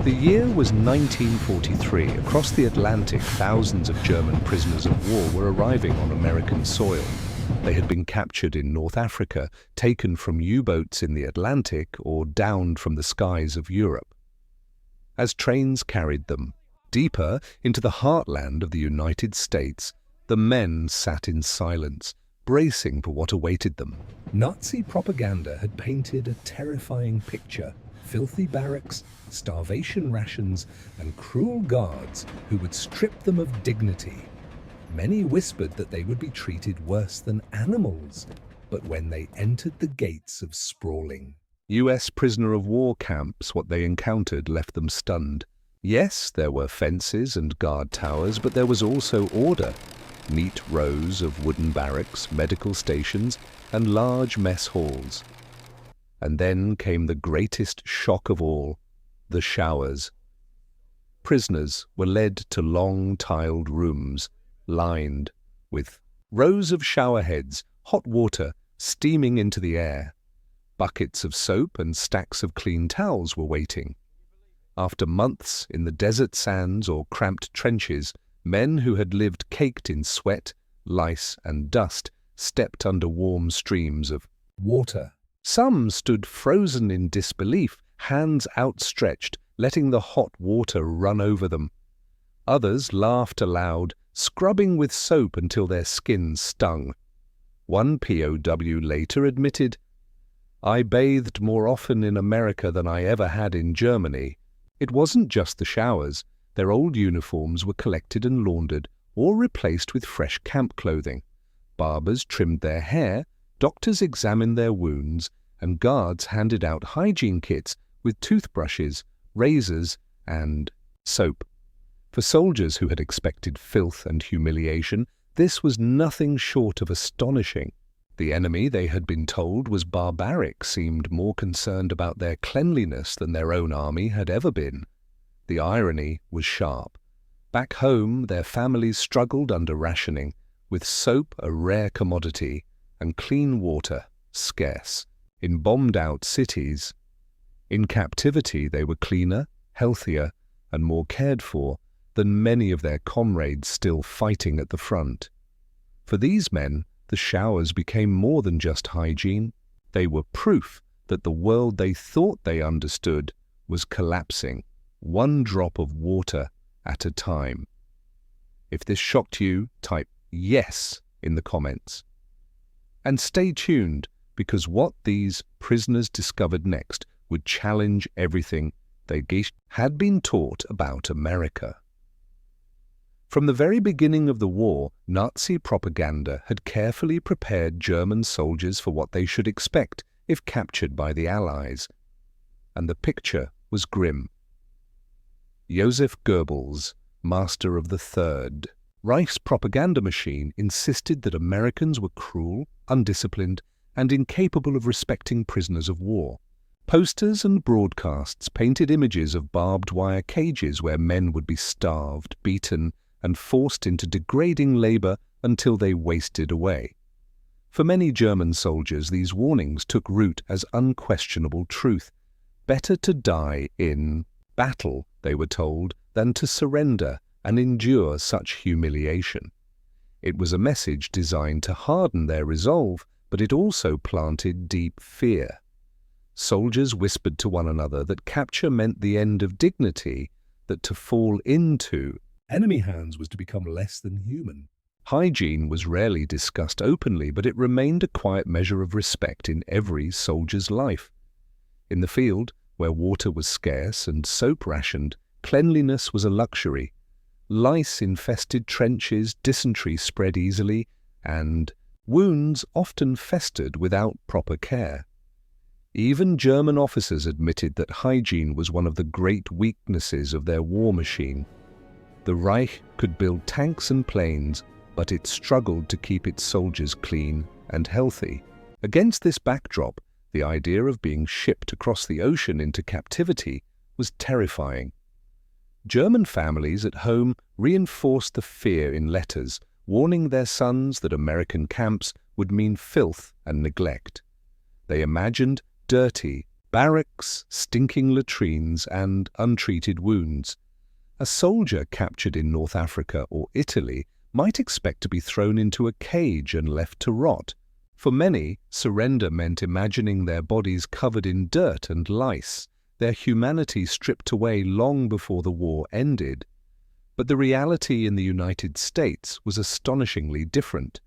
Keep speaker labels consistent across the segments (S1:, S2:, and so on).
S1: The year was 1943. Across the Atlantic, thousands of German prisoners of war were arriving on American soil. They had been captured in North Africa, taken from U-boats in the Atlantic, or downed from the skies of Europe. As trains carried them deeper into the heartland of the United States, the men sat in silence, bracing for what awaited them. Nazi propaganda had painted a terrifying picture: filthy barracks, starvation rations, and cruel guards who would strip them of dignity. Many whispered that they would be treated worse than animals, but when they entered the gates of sprawling U.S. prisoner of war camps, what they encountered left them stunned. Yes, there were fences and guard towers, but there was also order. Neat rows of wooden barracks, medical stations, and large mess halls. And then came the greatest shock of all: the showers. Prisoners were led to long tiled rooms, lined with rows of shower heads, hot water steaming into the air. Buckets of soap and stacks of clean towels were waiting. After months in the desert sands or cramped trenches, men who had lived caked in sweat, lice, and dust stepped under warm streams of water. Some stood frozen in disbelief, hands outstretched, letting the hot water run over them. Others laughed aloud, scrubbing with soap until their skins stung. One POW later admitted, "I bathed more often in America than I ever had in Germany." It wasn't just the showers. Their old uniforms were collected and laundered, or replaced with fresh camp clothing. Barbers trimmed their hair, doctors examined their wounds, and guards handed out hygiene kits with toothbrushes, razors, and soap. For soldiers who had expected filth and humiliation, this was nothing short of astonishing. The enemy, they had been told, was barbaric, seemed more concerned about their cleanliness than their own army had ever been. The irony was sharp. Back home, their families struggled under rationing, with soap a rare commodity and clean water scarce. In bombed-out cities, in captivity, they were cleaner, healthier, and more cared for than many of their comrades still fighting at the front. For these men, the showers became more than just hygiene. They were proof that the world they thought they understood was collapsing, one drop of water at a time. If this shocked you, type yes in the comments. And stay tuned, because what these prisoners discovered next would challenge everything they had been taught about America. From the very beginning of the war, Nazi propaganda had carefully prepared German soldiers for what they should expect if captured by the Allies. And the picture was grim. Joseph Goebbels, master of the Third Reich's propaganda machine, insisted that Americans were cruel, undisciplined, and incapable of respecting prisoners of war. Posters and broadcasts painted images of barbed wire cages where men would be starved, beaten, and forced into degrading labor until they wasted away. For many German soldiers, these warnings took root as unquestionable truth. Better to die in battle, they were told, than to surrender and endure such humiliation. It was a message designed to harden their resolve, but it also planted deep fear. Soldiers whispered to one another that capture meant the end of dignity, that to fall into enemy hands was to become less than human. Hygiene was rarely discussed openly, but it remained a quiet measure of respect in every soldier's life. In the field, where water was scarce and soap rationed, cleanliness was a luxury. Lice-infested trenches, dysentery spread easily, and wounds often festered without proper care. Even German officers admitted that hygiene was one of the great weaknesses of their war machine. The Reich could build tanks and planes, but it struggled to keep its soldiers clean and healthy. Against this backdrop, the idea of being shipped across the ocean into captivity was terrifying. German families at home reinforced the fear in letters, warning their sons that American camps would mean filth and neglect. They imagined dirty, barracks, stinking latrines, and untreated wounds. A soldier captured in North Africa or Italy might expect to be thrown into a cage and left to rot. For many, surrender meant imagining their bodies covered in dirt and lice, their humanity stripped away long before the war ended. But the reality in the United States was astonishingly different.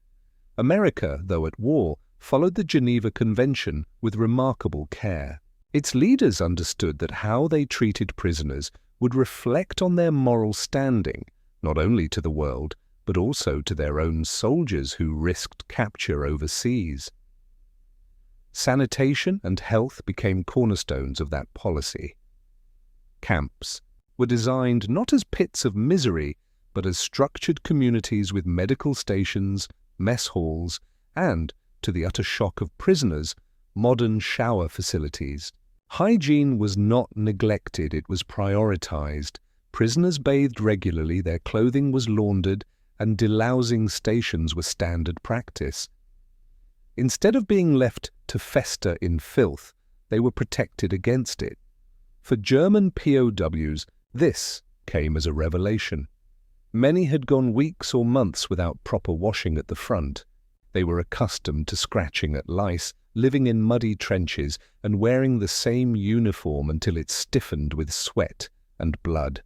S1: America, though at war, followed the Geneva Convention with remarkable care. Its leaders understood that how they treated prisoners would reflect on their moral standing, not only to the world, but also to their own soldiers who risked capture overseas. Sanitation and health became cornerstones of that policy. Camps were designed not as pits of misery, but as structured communities with medical stations, mess halls, and, to the utter shock of prisoners, modern shower facilities. Hygiene was not neglected, it was prioritized. Prisoners bathed regularly, their clothing was laundered, and delousing stations were standard practice. Instead of being left to fester in filth, they were protected against it. For German POWs, this came as a revelation. Many had gone weeks or months without proper washing at the front. They were accustomed to scratching at lice, living in muddy trenches, and wearing the same uniform until it stiffened with sweat and blood.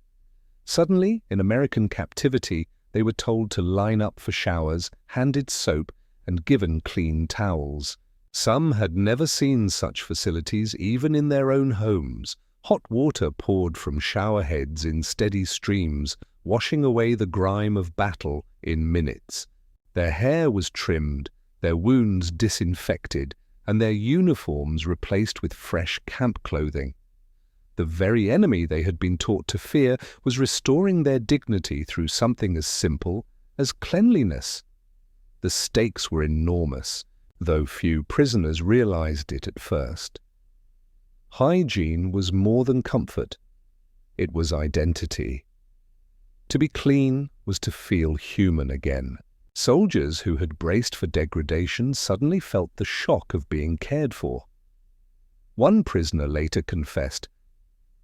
S1: Suddenly, in American captivity, they were told to line up for showers, handed soap, and given clean towels. Some had never seen such facilities even in their own homes. Hot water poured from shower heads in steady streams, washing away the grime of battle in minutes. Their hair was trimmed, their wounds disinfected, and their uniforms replaced with fresh camp clothing. The very enemy they had been taught to fear was restoring their dignity through something as simple as cleanliness. The stakes were enormous, though few prisoners realized it at first. Hygiene was more than comfort. It was identity. To be clean was to feel human again. Soldiers who had braced for degradation suddenly felt the shock of being cared for. One prisoner later confessed,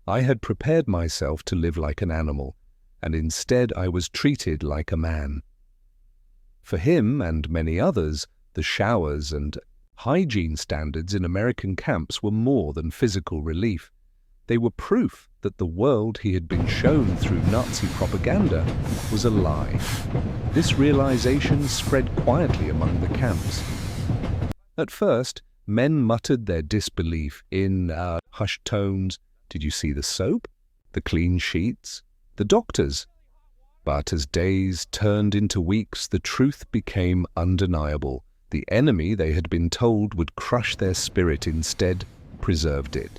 S1: "I had prepared myself to live like an animal, and instead I was treated like a man." For him and many others, the showers and hygiene standards in American camps were more than physical relief. They were proof that the world he had been shown through Nazi propaganda was a lie. This realization spread quietly among the camps. At first, men muttered their disbelief in hushed tones. Did you see the soap? The clean sheets? The doctors? But as days turned into weeks, the truth became undeniable. The enemy they had been told would crush their spirit instead preserved it.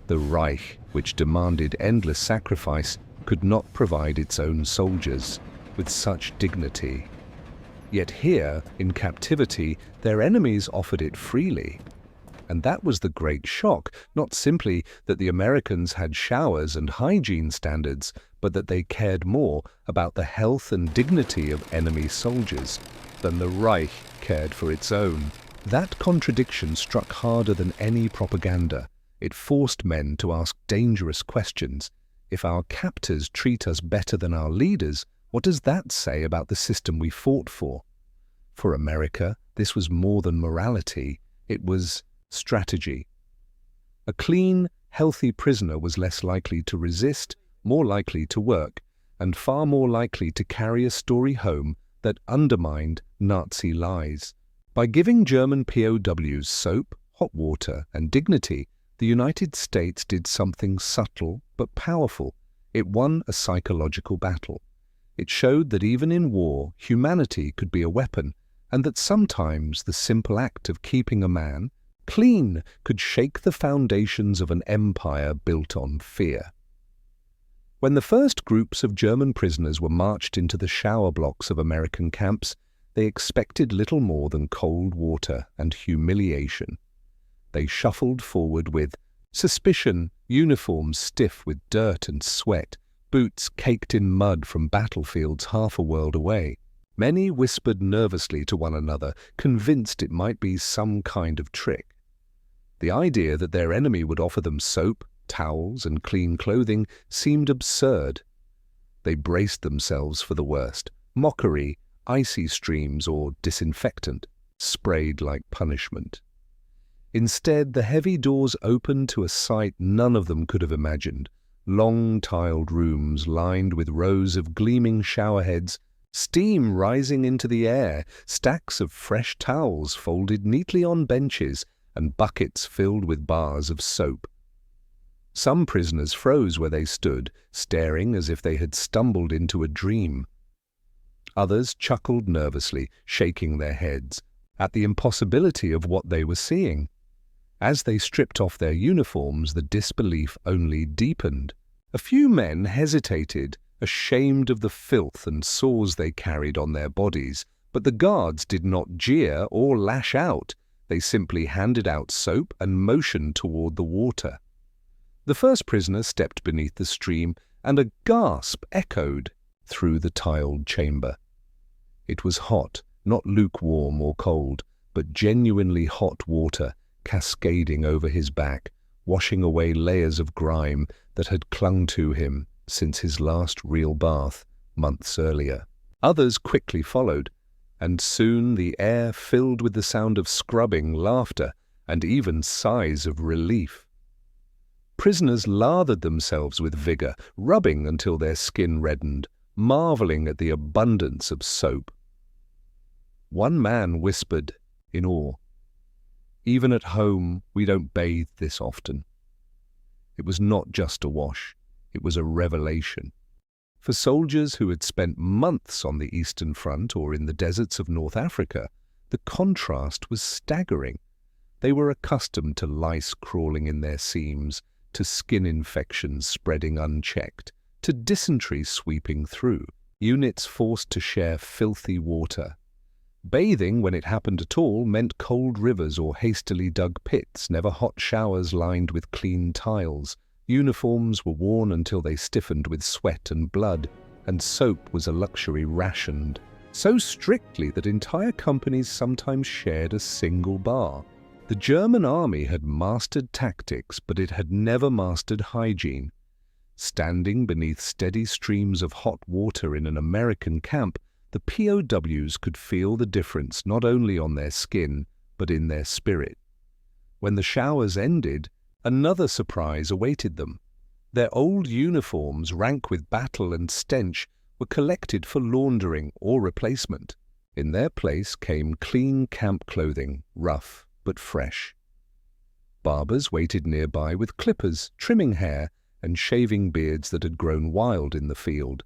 S1: The Reich, which demanded endless sacrifice, could not provide its own soldiers with such dignity. Yet here, in captivity, their enemies offered it freely. And that was the great shock, not simply that the Americans had showers and hygiene standards, but that they cared more about the health and dignity of enemy soldiers than the Reich cared for its own. That contradiction struck harder than any propaganda. It forced men to ask dangerous questions. If our captors treat us better than our leaders, what does that say about the system we fought for? For America, this was more than morality. It was strategy. A clean, healthy prisoner was less likely to resist, more likely to work, and far more likely to carry a story home that undermined Nazi lies. By giving German POWs soap, hot water, and dignity, the United States did something subtle but powerful. It won a psychological battle. It showed that even in war, humanity could be a weapon, and that sometimes the simple act of keeping a man clean could shake the foundations of an empire built on fear. When the first groups of German prisoners were marched into the shower blocks of American camps, they expected little more than cold water and humiliation. They shuffled forward with suspicion, uniforms stiff with dirt and sweat, boots caked in mud from battlefields half a world away. Many whispered nervously to one another, convinced it might be some kind of trick. The idea that their enemy would offer them soap, towels, and clean clothing seemed absurd. They braced themselves for the worst: mockery, icy streams, or disinfectant, sprayed like punishment. Instead, the heavy doors opened to a sight none of them could have imagined: long tiled rooms lined with rows of gleaming showerheads, steam rising into the air, stacks of fresh towels folded neatly on benches, and buckets filled with bars of soap. Some prisoners froze where they stood, staring as if they had stumbled into a dream. Others chuckled nervously, shaking their heads at the impossibility of what they were seeing. As they stripped off their uniforms, the disbelief only deepened. A few men hesitated, ashamed of the filth and sores they carried on their bodies, but the guards did not jeer or lash out. They simply handed out soap and motioned toward the water. The first prisoner stepped beneath the stream, and a gasp echoed through the tiled chamber. It was hot, not lukewarm or cold, but genuinely hot water, cascading over his back, washing away layers of grime that had clung to him since his last real bath months earlier. Others quickly followed, and soon the air filled with the sound of scrubbing, laughter, and even sighs of relief. Prisoners lathered themselves with vigor, rubbing until their skin reddened, marveling at the abundance of soap. One man whispered in awe, "Even at home, we don't bathe this often." It was not just a wash, it was a revelation. For soldiers who had spent months on the Eastern Front or in the deserts of North Africa, the contrast was staggering. They were accustomed to lice crawling in their seams, to skin infections spreading unchecked, to dysentery sweeping through, units forced to share filthy water. Bathing, when it happened at all, meant cold rivers or hastily dug pits, never hot showers lined with clean tiles. Uniforms were worn until they stiffened with sweat and blood, and soap was a luxury rationed, so strictly that entire companies sometimes shared a single bar. The German army had mastered tactics, but it had never mastered hygiene. Standing beneath steady streams of hot water in an American camp, the POWs could feel the difference not only on their skin, but in their spirit. When the showers ended, another surprise awaited them. Their old uniforms, rank with battle and stench, were collected for laundering or replacement. In their place came clean camp clothing, rough but fresh. Barbers waited nearby with clippers, trimming hair and shaving beards that had grown wild in the field.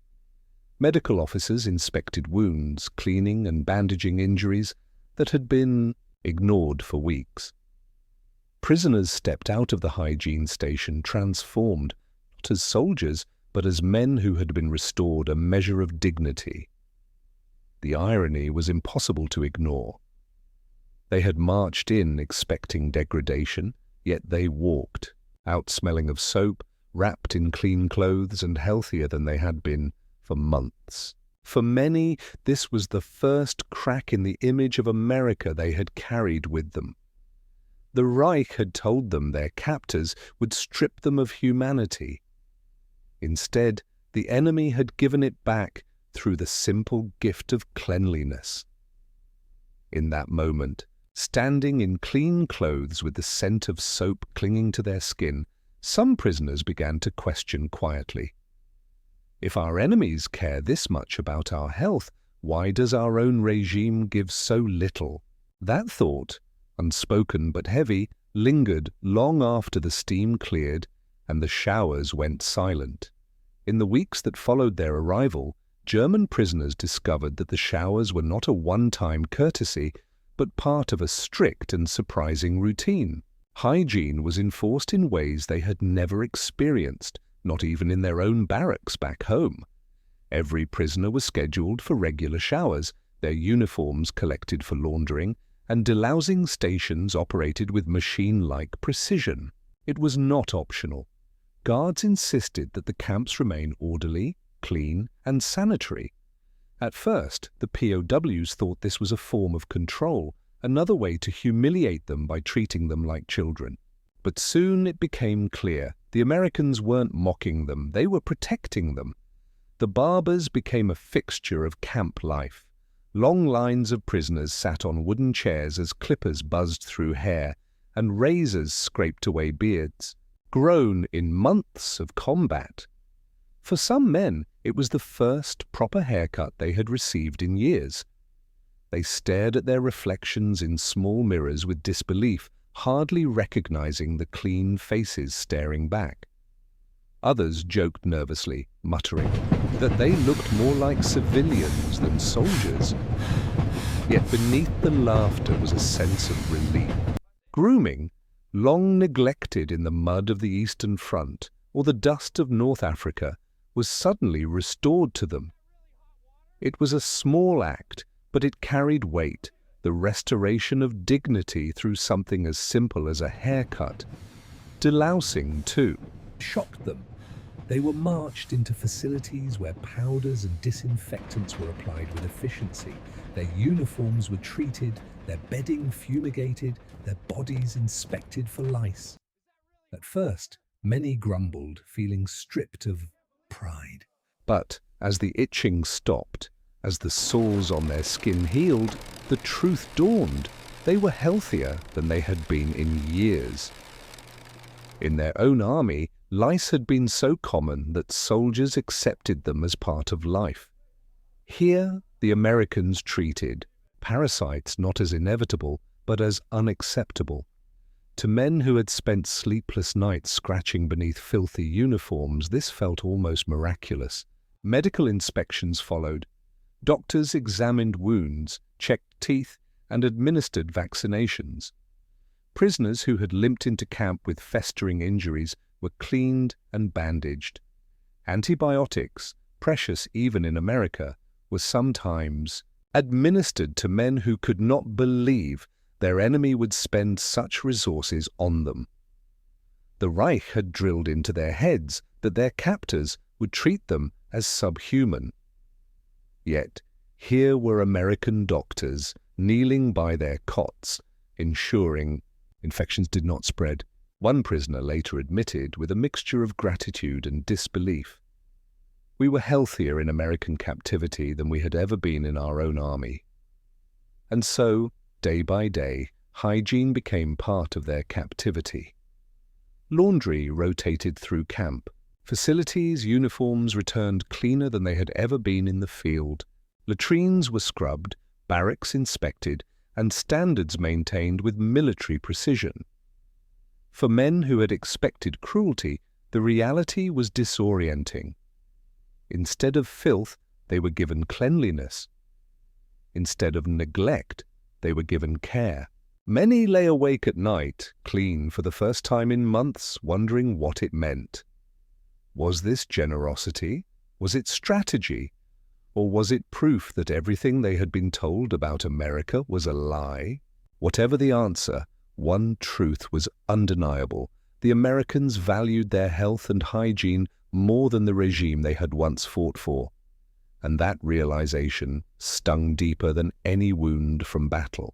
S1: Medical officers inspected wounds, cleaning and bandaging injuries that had been ignored for weeks. Prisoners stepped out of the hygiene station transformed, not as soldiers, but as men who had been restored a measure of dignity. The irony was impossible to ignore. They had marched in expecting degradation, yet they walked, out smelling of soap, wrapped in clean clothes and healthier than they had been for months. For many, this was the first crack in the image of America they had carried with them. The Reich had told them their captors would strip them of humanity. Instead, the enemy had given it back through the simple gift of cleanliness. In that moment, standing in clean clothes with the scent of soap clinging to their skin, some prisoners began to question quietly, "If our enemies care this much about our health, why does our own regime give so little?" That thought, unspoken but heavy, lingered long after the steam cleared and the showers went silent. In the weeks that followed their arrival, German prisoners discovered that the showers were not a one-time courtesy, but part of a strict and surprising routine. Hygiene was enforced in ways they had never experienced, not even in their own barracks back home. Every prisoner was scheduled for regular showers, their uniforms collected for laundering, and delousing stations operated with machine-like precision. It was not optional. Guards insisted that the camps remain orderly, clean, and sanitary. At first, the POWs thought this was a form of control, another way to humiliate them by treating them like children. But soon it became clear the Americans weren't mocking them, they were protecting them. The barbers became a fixture of camp life. Long lines of prisoners sat on wooden chairs as clippers buzzed through hair and razors scraped away beards, grown in months of combat. For some men, it was the first proper haircut they had received in years. They stared at their reflections in small mirrors with disbelief, hardly recognizing the clean faces staring back. Others joked nervously, muttering that they looked more like civilians than soldiers. Yet beneath the laughter was a sense of relief. Grooming, long neglected in the mud of the Eastern Front or the dust of North Africa, was suddenly restored to them. It was a small act, but it carried weight, the restoration of dignity through something as simple as a haircut. Delousing, too, shocked them. They were marched into facilities where powders and disinfectants were applied with efficiency. Their uniforms were treated, their bedding fumigated, their bodies inspected for lice. At first, many grumbled, feeling stripped of pride. But as the itching stopped, as the sores on their skin healed, the truth dawned. They were healthier than they had been in years. In their own army, lice had been so common that soldiers accepted them as part of life. Here, the Americans treated parasites not as inevitable, but as unacceptable. To men who had spent sleepless nights scratching beneath filthy uniforms, this felt almost miraculous. Medical inspections followed. Doctors examined wounds, checked teeth, and administered vaccinations. Prisoners who had limped into camp with festering injuries were cleaned and bandaged. Antibiotics, precious even in America, were sometimes administered to men who could not believe their enemy would spend such resources on them. The Reich had drilled into their heads that their captors would treat them as subhuman. Yet, here were American doctors kneeling by their cots, ensuring infections did not spread. One prisoner later admitted, with a mixture of gratitude and disbelief, "We were healthier in American captivity than we had ever been in our own army." And so, day by day, hygiene became part of their captivity. Laundry rotated through camp. Facilities' uniforms returned cleaner than they had ever been in the field. Latrines were scrubbed, barracks inspected, and standards maintained with military precision. For men who had expected cruelty, the reality was disorienting. Instead of filth, they were given cleanliness. Instead of neglect, they were given care. Many lay awake at night, clean for the first time in months, wondering what it meant. Was this generosity? Was it strategy? Or was it proof that everything they had been told about America was a lie? Whatever the answer, one truth was undeniable. The Americans valued their health and hygiene more than the regime they had once fought for. And that realization stung deeper than any wound from battle.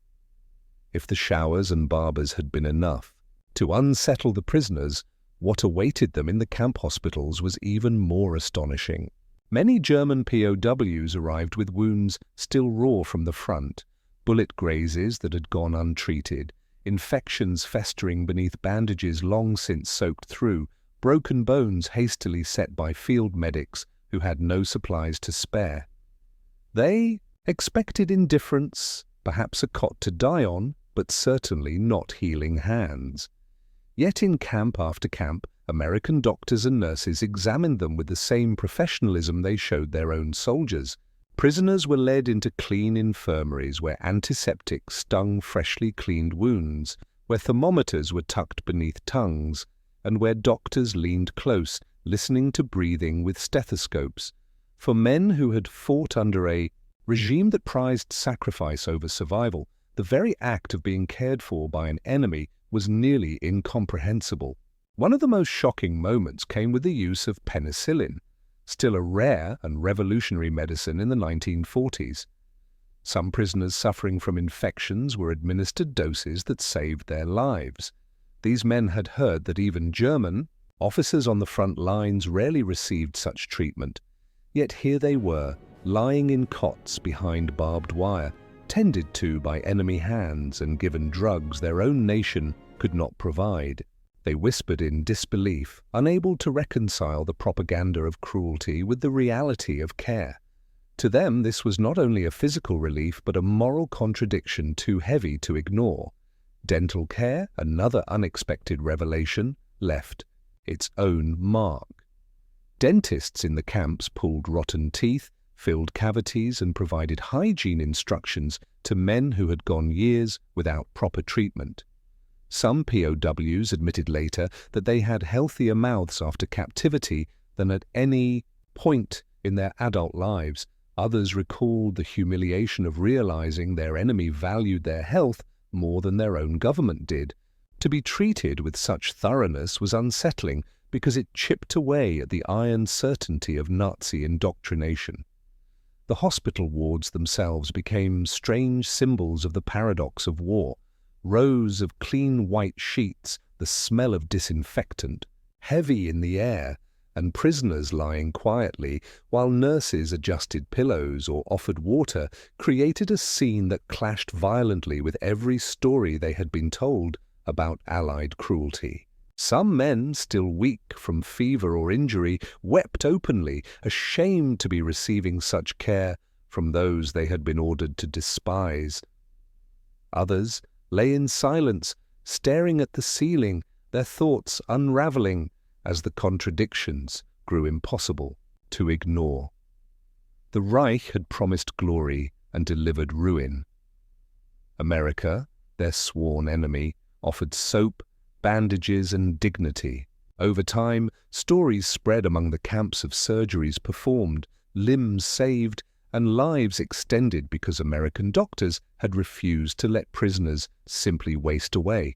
S1: If the showers and barbers had been enough to unsettle the prisoners, what awaited them in the camp hospitals was even more astonishing. Many German POWs arrived with wounds still raw from the front, bullet grazes that had gone untreated, infections festering beneath bandages long since soaked through, broken bones hastily set by field medics who had no supplies to spare. They expected indifference, perhaps a cot to die on, but certainly not healing hands. Yet in camp after camp, American doctors and nurses examined them with the same professionalism they showed their own soldiers. Prisoners were led into clean infirmaries where antiseptics stung freshly cleaned wounds, where thermometers were tucked beneath tongues, and where doctors leaned close, listening to breathing with stethoscopes. For men who had fought under a regime that prized sacrifice over survival, the very act of being cared for by an enemy was nearly incomprehensible. One of the most shocking moments came with the use of penicillin, still a rare and revolutionary medicine in the 1940s. Some prisoners suffering from infections were administered doses that saved their lives. These men had heard that even German officers on the front lines rarely received such treatment. Yet here they were, lying in cots behind barbed wire, tended to by enemy hands and given drugs their own nation could not provide. They whispered in disbelief, unable to reconcile the propaganda of cruelty with the reality of care. To them, this was not only a physical relief, but a moral contradiction too heavy to ignore. Dental care, another unexpected revelation, left its own mark. Dentists in the camps pulled rotten teeth, filled cavities, and provided hygiene instructions to men who had gone years without proper treatment. Some POWs admitted later that they had healthier mouths after captivity than at any point in their adult lives. Others recalled the humiliation of realizing their enemy valued their health more than their own government did. To be treated with such thoroughness was unsettling because it chipped away at the iron certainty of Nazi indoctrination. The hospital wards themselves became strange symbols of the paradox of war. Rows of clean white sheets, the smell of disinfectant, heavy in the air, and prisoners lying quietly while nurses adjusted pillows or offered water created a scene that clashed violently with every story they had been told about Allied cruelty. Some men, still weak from fever or injury, wept openly, ashamed to be receiving such care from those they had been ordered to despise. Others lay in silence, staring at the ceiling, their thoughts unraveling as the contradictions grew impossible to ignore. The Reich had promised glory and delivered ruin. America, their sworn enemy, offered soap, bandages, and dignity. Over time, stories spread among the camps of surgeries performed, limbs saved, and lives extended because American doctors had refused to let prisoners simply waste away.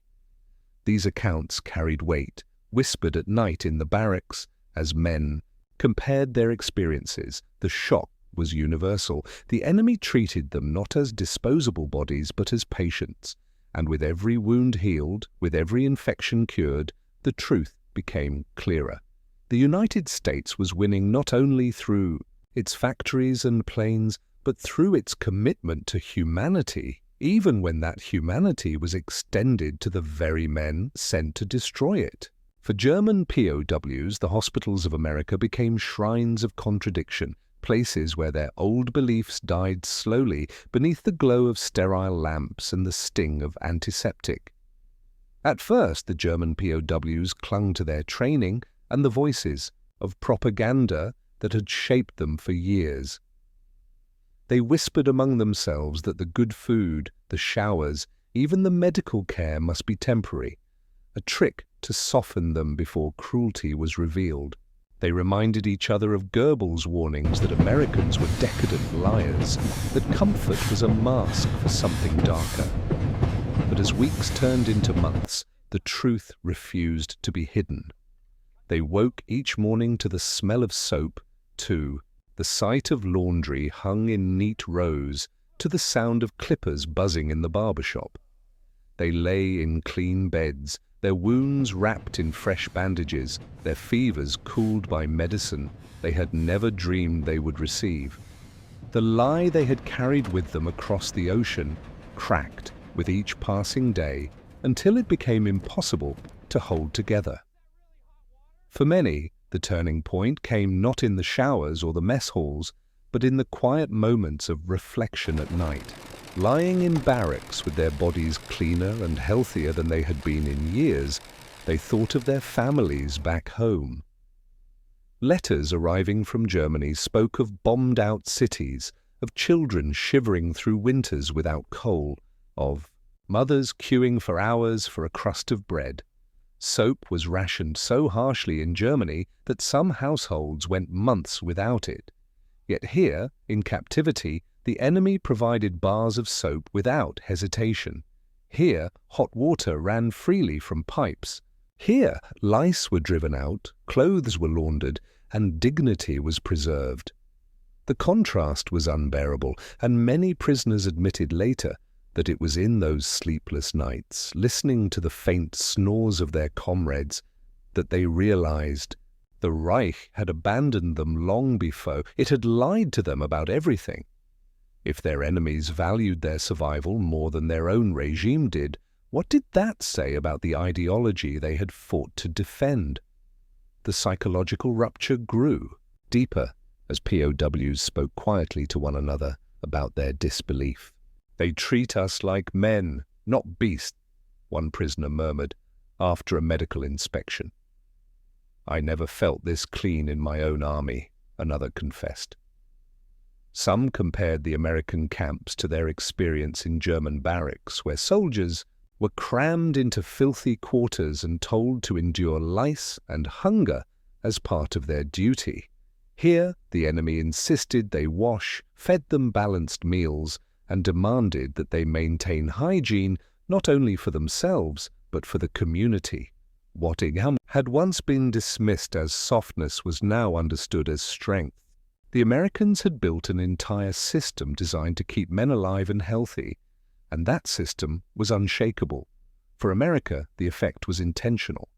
S1: These accounts carried weight, whispered at night in the barracks as men compared their experiences. The shock was universal. The enemy treated them not as disposable bodies but as patients, and with every wound healed, with every infection cured, the truth became clearer. The United States was winning not only through its factories and planes, but through its commitment to humanity, even when that humanity was extended to the very men sent to destroy it. For German POWs, the hospitals of America became shrines of contradiction, places where their old beliefs died slowly beneath the glow of sterile lamps and the sting of antiseptic. At first, the German POWs clung to their training and the voices of propaganda that had shaped them for years. They whispered among themselves that the good food, the showers, even the medical care must be temporary, a trick to soften them before cruelty was revealed. They reminded each other of Goebbels' warnings that Americans were decadent liars, that comfort was a mask for something darker. But as weeks turned into months, the truth refused to be hidden. They woke each morning to the smell of soap, to the sight of laundry hung in neat rows, to the sound of clippers buzzing in the barber shop. They lay in clean beds, their wounds wrapped in fresh bandages, their fevers cooled by medicine they had never dreamed they would receive. The lie they had carried with them across the ocean cracked with each passing day until it became impossible to hold together. For many, the turning point came not in the showers or the mess halls, but in the quiet moments of reflection at night. Lying in barracks with their bodies cleaner and healthier than they had been in years, they thought of their families back home. Letters arriving from Germany spoke of bombed-out cities, of children shivering through winters without coal, of mothers queuing for hours for a crust of bread. Soap was rationed so harshly in Germany that some households went months without it. Yet here, in captivity, the enemy provided bars of soap without hesitation. Here, hot water ran freely from pipes. Here, lice were driven out, clothes were laundered, and dignity was preserved. The contrast was unbearable, and many prisoners admitted later that it was in those sleepless nights, listening to the faint snores of their comrades, that they realized the Reich had abandoned them long before. It had lied to them about everything. If their enemies valued their survival more than their own regime did, what did that say about the ideology they had fought to defend? The psychological rupture grew deeper as POWs spoke quietly to one another about their disbelief. "They treat us like men, not beasts," one prisoner murmured after a medical inspection. "I never felt this clean in my own army," another confessed. Some compared the American camps to their experience in German barracks, where soldiers were crammed into filthy quarters and told to endure lice and hunger as part of their duty. Here, the enemy insisted they wash, fed them balanced meals, and demanded that they maintain hygiene not only for themselves, but for the community. What had once been dismissed as softness was now understood as strength. The Americans had built an entire system designed to keep men alive and healthy, and that system was unshakable. For America, the effect was intentional.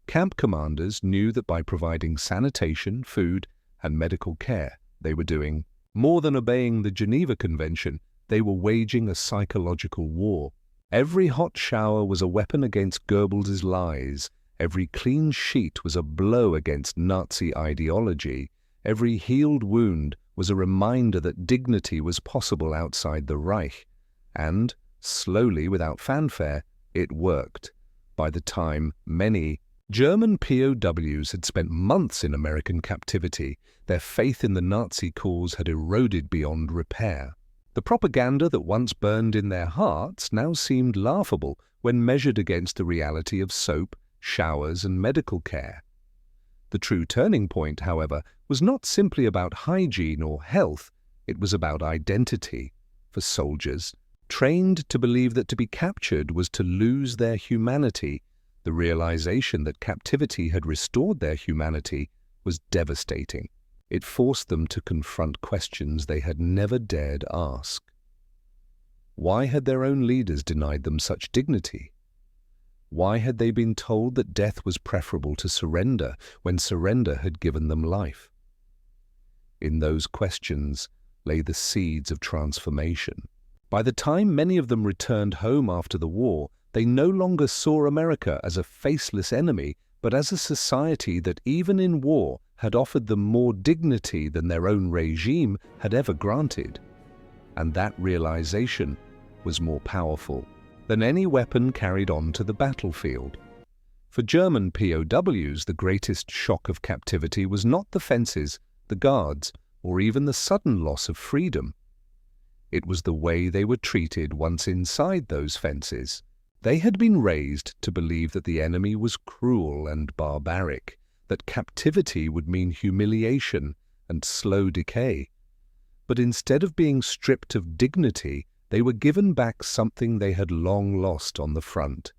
S1: Camp commanders knew that by providing sanitation, food, and medical care, they were doing more than obeying the Geneva Convention. They were waging a psychological war. Every hot shower was a weapon against Goebbels' lies. Every clean sheet was a blow against Nazi ideology. Every healed wound was a reminder that dignity was possible outside the Reich. And, slowly, without fanfare, it worked. By the time many German POWs had spent months in American captivity, their faith in the Nazi cause had eroded beyond repair. The propaganda that once burned in their hearts now seemed laughable when measured against the reality of soap, showers, and medical care. The true turning point, however, was not simply about hygiene or health, it was about identity. For soldiers, trained to believe that to be captured was to lose their humanity, the realization that captivity had restored their humanity was devastating. It forced them to confront questions they had never dared ask. Why had their own leaders denied them such dignity? Why had they been told that death was preferable to surrender when surrender had given them life? In those questions lay the seeds of transformation. By the time many of them returned home after the war, they no longer saw America as a faceless enemy, but as a society that even in war had offered them more dignity than their own regime had ever granted. And that realization was more powerful than any weapon carried on to the battlefield. For German POWs, the greatest shock of captivity was not the fences, the guards, or even the sudden loss of freedom. It was the way they were treated once inside those fences. They had been raised to believe that the enemy was cruel and barbaric, that captivity would mean humiliation and slow decay. But instead of being stripped of dignity, they were given back something they had long lost on the front,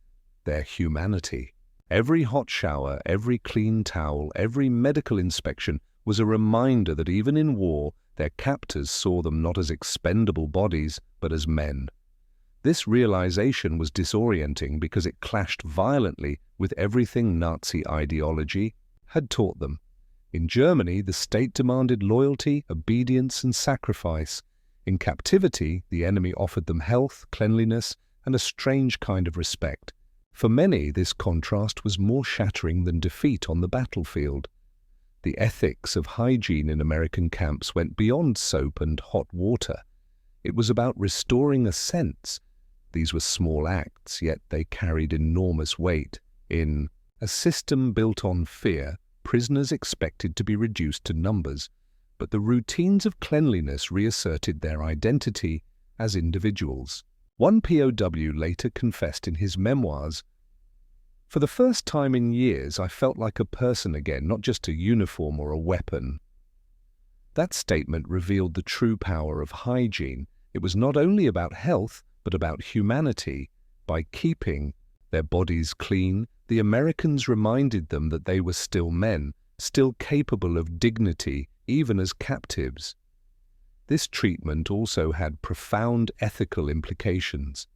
S1: their humanity. Every hot shower, every clean towel, every medical inspection was a reminder that even in war, their captors saw them not as expendable bodies, but as men. This realization was disorienting because it clashed violently with everything Nazi ideology had taught them. In Germany, the state demanded loyalty, obedience, and sacrifice. In captivity, the enemy offered them health, cleanliness, and a strange kind of respect. For many, this contrast was more shattering than defeat on the battlefield. The ethics of hygiene in American camps went beyond soap and hot water. It was about restoring a sense. These were small acts, yet they carried enormous weight. In a system built on fear, prisoners expected to be reduced to numbers, but the routines of cleanliness reasserted their identity as individuals. One POW later confessed in his memoirs, "For the first time in years, I felt like a person again, not just a uniform or a weapon." That statement revealed the true power of hygiene. It was not only about health, but about humanity. By keeping their bodies clean, the Americans reminded them that they were still men, still capable of dignity, even as captives. this treatment also had profound ethical implications.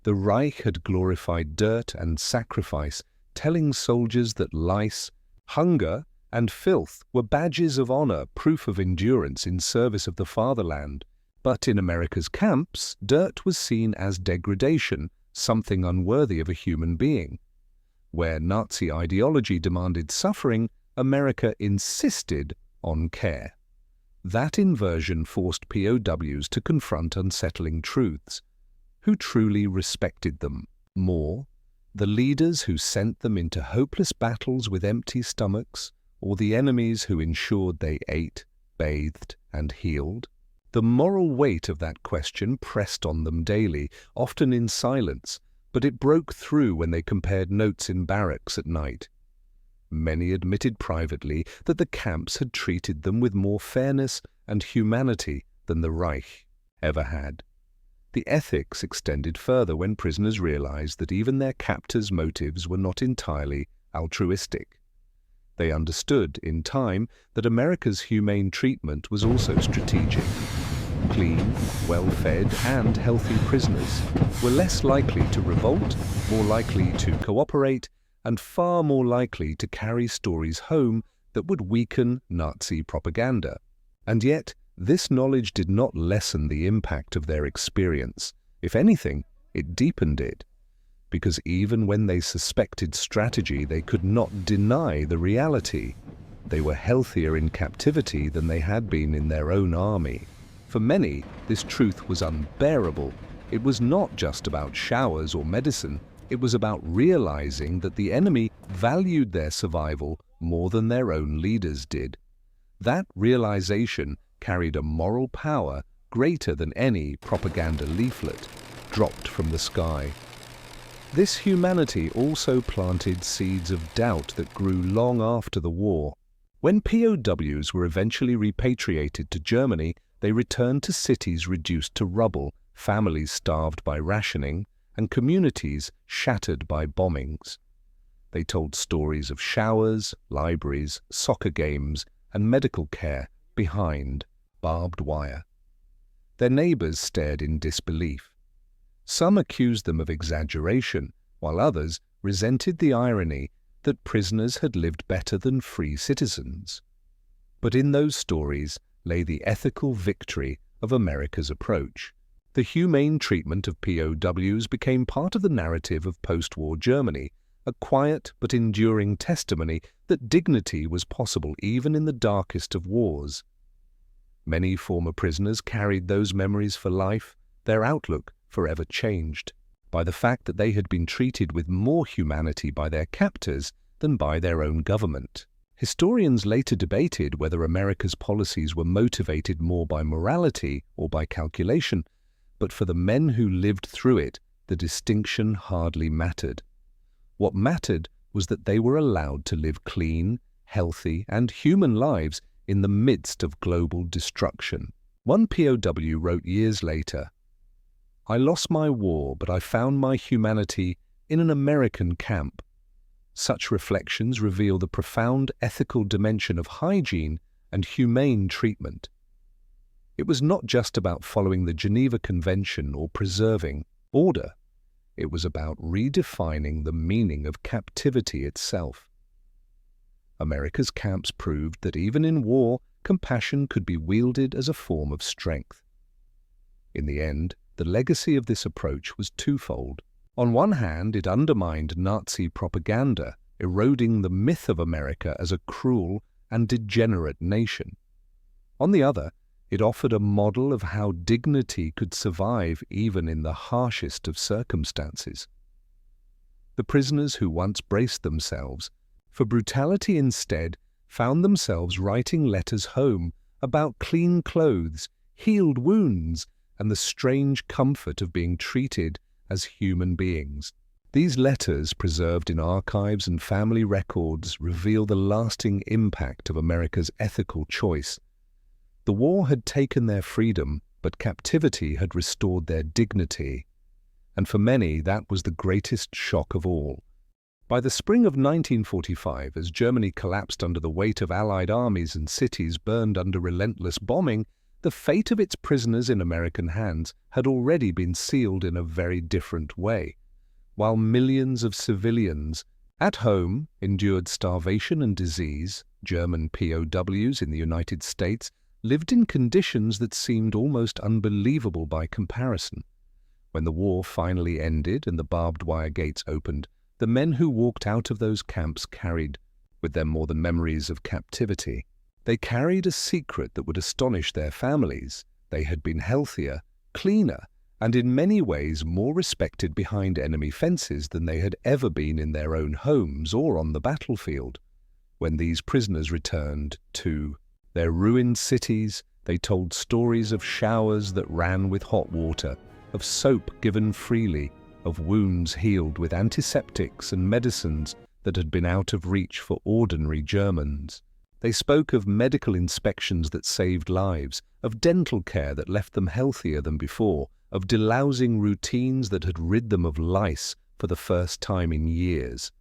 S1: The Reich had glorified dirt and sacrifice, telling soldiers that lice, hunger, and filth were badges of honor, proof of endurance in service of the fatherland. But in America's camps, dirt was seen as degradation, something unworthy of a human being. Where Nazi ideology demanded suffering, America insisted on care. That inversion forced POWs to confront unsettling truths. Who truly respected them more? The leaders who sent them into hopeless battles with empty stomachs, or the enemies who ensured they ate, bathed, and healed? The moral weight of that question pressed on them daily, often in silence, but it broke through when they compared notes in barracks at night. Many admitted privately that the camps had treated them with more fairness and humanity than the Reich ever had. The ethics extended further when prisoners realized that even their captors' motives were not entirely altruistic. They understood, in time, that America's humane treatment was also strategic. Clean, well-fed, and healthy prisoners were less likely to revolt, more likely to cooperate, and far more likely to carry stories home that would weaken Nazi propaganda. And yet, this knowledge did not lessen the impact of their experience. If anything, it deepened it. Because even when they suspected strategy, they could not deny the reality. They were healthier in captivity than they had been in their own army. For many, this truth was unbearable. It was not just about showers or medicine. It was about realizing that the enemy valued their survival more than their own leaders did. That realization carried a moral power greater than any propaganda leaflet dropped from the sky. This humanity also planted seeds of doubt that grew long after the war. When POWs were eventually repatriated to Germany, they returned to cities reduced to rubble, families starved by rationing, and communities shattered by bombings. They told stories of showers, libraries, soccer games, and medical care behind barbed wire. Their neighbors stared in disbelief. Some accused them of exaggeration, while others resented the irony that prisoners had lived better than free citizens. But in those stories lay the ethical victory of America's approach. The humane treatment of POWs became part of the narrative of post-war Germany, a quiet but enduring testimony that dignity was possible even in the darkest of wars. Many former prisoners carried those memories for life, their outlook forever changed by the fact that they had been treated with more humanity by their captors than by their own government. Historians later debated whether America's policies were motivated more by morality or by calculation, but for the men who lived through it, the distinction hardly mattered. What mattered was that they were allowed to live clean, healthy, and human lives in the midst of global destruction. One POW wrote years later, "I lost my war, but I found my humanity in an American camp." Such reflections reveal the profound ethical dimension of hygiene and humane treatment. It was not just about following the Geneva Convention or preserving order. It was about redefining the meaning of captivity itself. America's camps proved that even in war, compassion could be wielded as a form of strength. In the end, the legacy of this approach was twofold. On one hand, it undermined Nazi propaganda, eroding the myth of America as a cruel and degenerate nation. On the other, it offered a model of how dignity could survive even in the harshest of circumstances. The prisoners who once braced themselves for brutality instead found themselves writing letters home about clean clothes, healed wounds, and the strange comfort of being treated as human beings. These letters, preserved in archives and family records, reveal the lasting impact of America's ethical choice. The war had taken their freedom, but captivity had restored their dignity. And for many, that was the greatest shock of all. By the spring of 1945, as Germany collapsed under the weight of Allied armies and cities burned under relentless bombing, the fate of its prisoners in American hands had already been sealed in a very different way. While millions of civilians at home endured starvation and disease, German POWs in the United States lived in conditions that seemed almost unbelievable by comparison. When the war finally ended and the barbed wire gates opened, the men who walked out of those camps carried with them more than memories of captivity. They carried a secret that would astonish their families. They had been healthier, cleaner, and in many ways more respected behind enemy fences than they had ever been in their own homes or on the battlefield. When these prisoners returned to their ruined cities, they told stories of showers that ran with hot water, of soap given freely, of wounds healed with antiseptics and medicines that had been out of reach for ordinary Germans. They spoke of medical inspections that saved lives, of dental care that left them healthier than before, of delousing routines that had rid them of lice for the first time in years.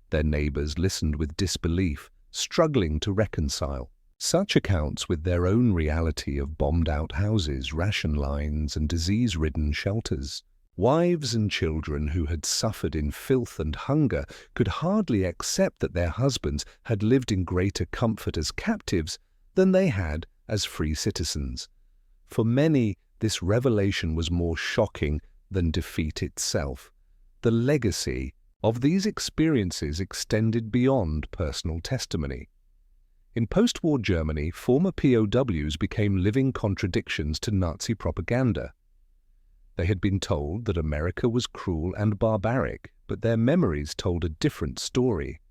S1: Their neighbors listened with disbelief, struggling to reconcile such accounts with their own reality of bombed-out houses, ration lines, and disease-ridden shelters. Wives and children who had suffered in filth and hunger could hardly accept that their husbands had lived in greater comfort as captives than they had as free citizens. For many, this revelation was more shocking than defeat itself. The legacy of these experiences extended beyond personal testimony. In post-war Germany, former POWs became living contradictions to Nazi propaganda. They had been told that America was cruel and barbaric, but their memories told a different story.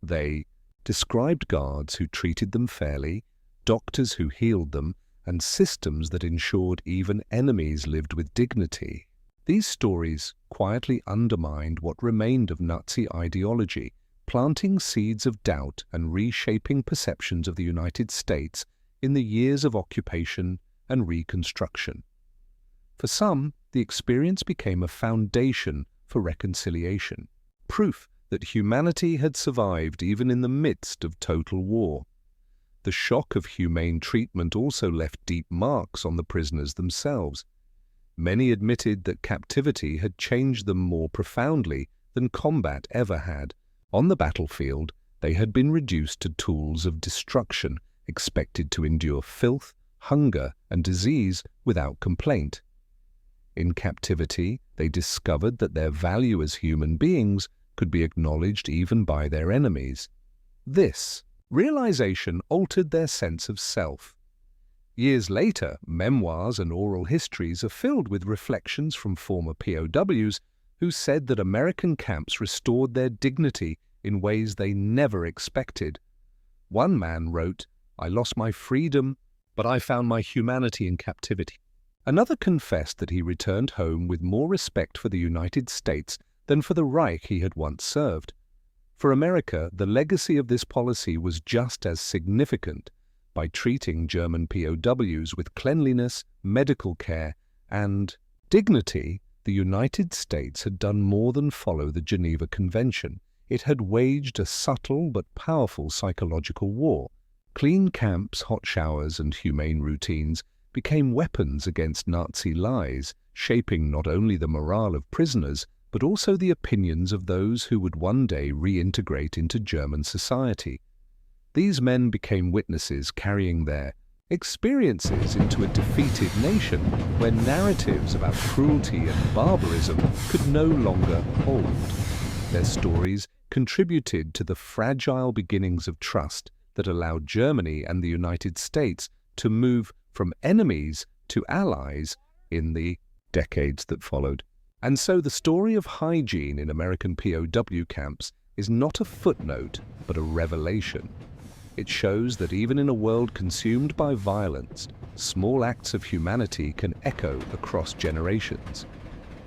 S1: They described guards who treated them fairly, doctors who healed them, and systems that ensured even enemies lived with dignity. These stories quietly undermined what remained of Nazi ideology, planting seeds of doubt and reshaping perceptions of the United States in the years of occupation and reconstruction. For some, the experience became a foundation for reconciliation, proof that humanity had survived even in the midst of total war. The shock of humane treatment also left deep marks on the prisoners themselves. Many admitted that captivity had changed them more profoundly than combat ever had. On the battlefield, they had been reduced to tools of destruction, expected to endure filth, hunger, and disease without complaint. In captivity, they discovered that their value as human beings could be acknowledged even by their enemies. This realization altered their sense of self. Years later, memoirs and oral histories are filled with reflections from former POWs who said that American camps restored their dignity in ways they never expected. One man wrote, "I lost my freedom, but I found my humanity in captivity." Another confessed that he returned home with more respect for the United States than for the Reich he had once served. For America, the legacy of this policy was just as significant. By treating German POWs with cleanliness, medical care, and dignity, the United States had done more than follow the Geneva Convention. It had waged a subtle but powerful psychological war. Clean camps, hot showers, and humane routines became weapons against Nazi lies, shaping not only the morale of prisoners, but also the opinions of those who would one day reintegrate into German society. These men became witnesses carrying their experiences into a defeated nation where narratives about cruelty and barbarism could no longer hold. Their stories contributed to the fragile beginnings of trust that allowed Germany and the United States to move from enemies to allies in the decades that followed. And so the story of hygiene in American POW camps is not a footnote, but a revelation. It shows that even in a world consumed by violence, small acts of humanity can echo across generations.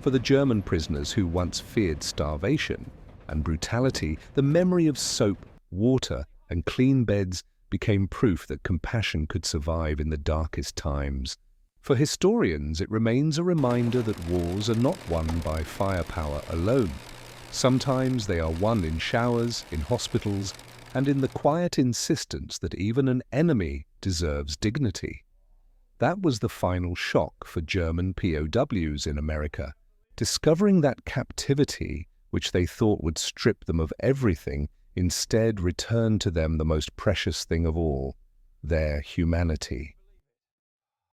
S1: For the German prisoners who once feared starvation and brutality, the memory of soap, water, and clean beds became proof that compassion could survive in the darkest times. For historians, it remains a reminder that wars are not won by firepower alone. Sometimes they are won in showers, in hospitals, and in the quiet insistence that even an enemy deserves dignity. That was the final shock for German POWs in America. Discovering that captivity, which they thought would strip them of everything, instead returned to them the most precious thing of all, their humanity.